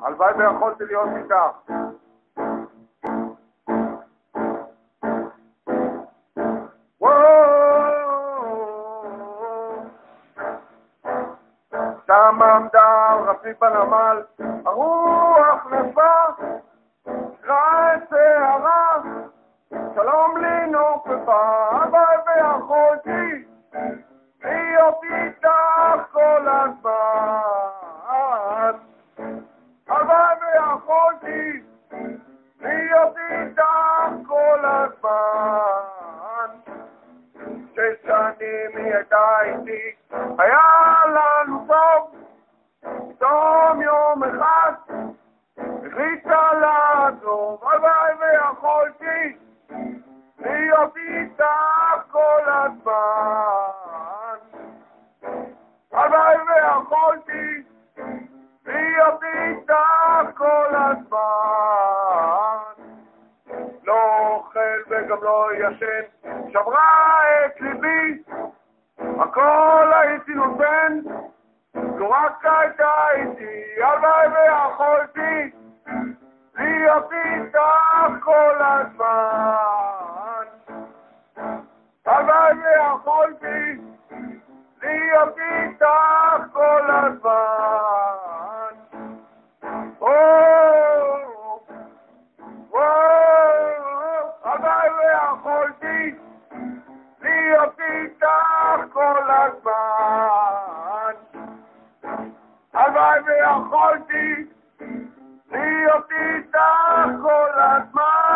הלוואי ויכולתי להיות איתך. שם עמדה על רציף בנמל, הרוח נפה, קרא את שערה, שלום לי נופפה, הלוואי ויכולתי להיות איתך כל הזמן. הלוואי ויכולתי להיות איתך כל הזמן. 6 שנים היא הייתה איתי, היה לנו טוב, פתאום יום אחד החליטה לעזוב. הלוואי ויכולתי להיות איתך כל הזמן. הלוואי ויכולתי להיות איתך כל הזמן. לא אוכל וגם לא ישן, שברה את ליבי, הכל הייתי נותן, לא רק הייתה איתי. הלוואי ויכולתי להיות איתך כל הזמן. הלוואי ויכולתי להיות איתך כל הזמן. הלוואי ויכולתי להיות איתך כל הזמן. הלוואי ויכולתי להיות איתך כל הזמן.